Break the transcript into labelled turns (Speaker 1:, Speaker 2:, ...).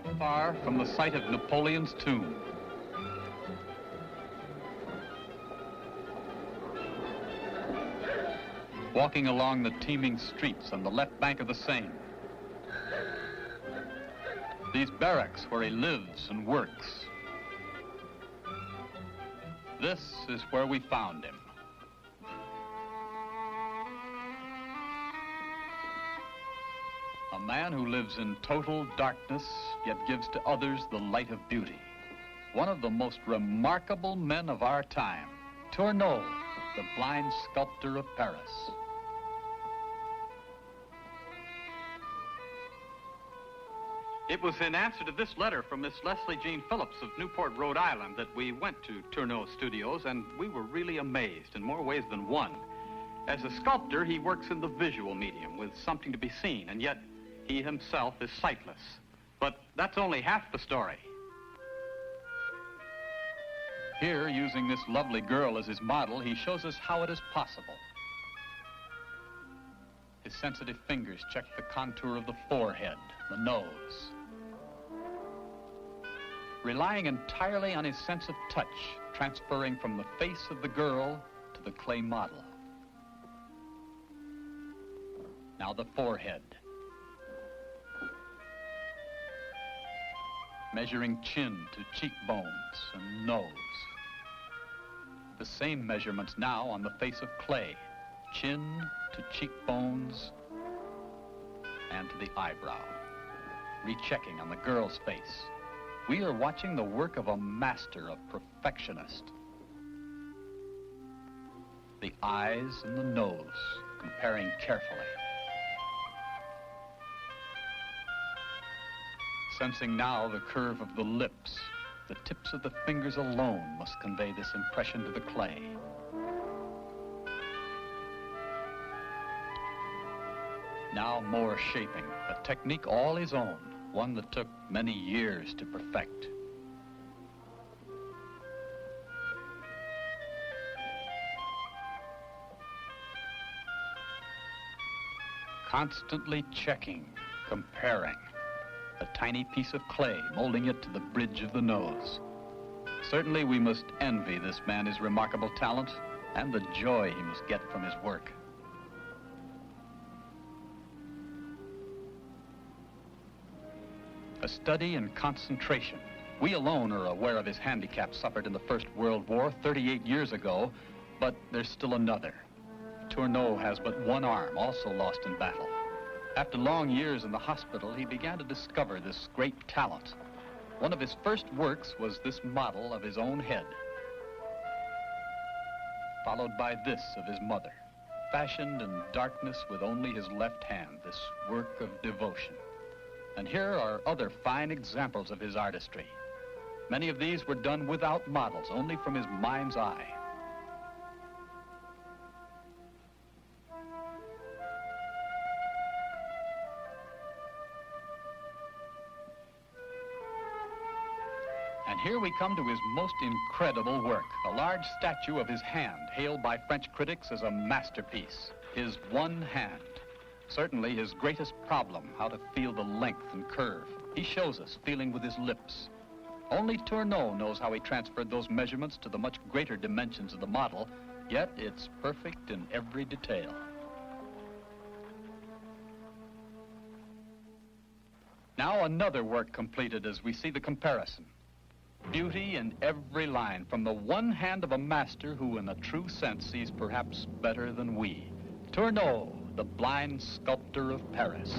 Speaker 1: not far from the site of Napoleon's tomb. Walking along the teeming streets on the left bank of the Seine. These barracks where he lives and works. This is where we found him. A man who lives in total darkness, yet gives to others the light of beauty. One of the most remarkable men of our time, Tourneau, the blind sculptor of Paris. It was in answer to this letter from Miss Leslie Jean Phillips of Newport, Rhode Island, that we went to Tourneau's studios, and we were really amazed in more ways than one. As a sculptor, he works in the visual medium with something to be seen, and yet he himself is sightless. But that's only half the story. Here, using this lovely girl as his model, he shows us how it is possible. His sensitive fingers check the contour of the forehead, the nose. Relying entirely on his sense of touch, transferring from the face of the girl to the clay model. Now the forehead. Measuring chin to cheekbones and nose. The same measurements now on the face of clay. Chin to cheekbones and to the eyebrow. Rechecking on the girl's face. We are watching the work of a master, a perfectionist. The eyes and the nose, comparing carefully. Sensing now the curve of the lips. The tips of the fingers alone must convey this impression to the clay. Now more shaping, a technique all his own, one that took many years to perfect. Constantly checking, comparing. A tiny piece of clay, molding it to the bridge of the nose. Certainly we must envy this man his remarkable talent and the joy he must get from his work. A study in concentration. We alone are aware of his handicap suffered in the First World War 38 years ago, but there's still another. Tourneau has but one arm, also lost in battle. After long years in the hospital, he began to discover this great talent. One of his first works was this model of his own head, followed by this of his mother, fashioned in darkness with only his left hand, this work of devotion. And here are other fine examples of his artistry. Many of these were done without models, only from his mind's eye. And here we come to his most incredible work, a large statue of his hand, hailed by French critics as a masterpiece, his one hand. Certainly his greatest problem, how to feel the length and curve. He shows us, feeling with his lips. Only Tourneau knows how he transferred those measurements to the much greater dimensions of the model, yet it's perfect in every detail. Now another work completed as we see the comparison. Beauty in every line, from the one hand of a master who in a true sense sees perhaps better than we. Tourneau, the blind sculptor of Paris.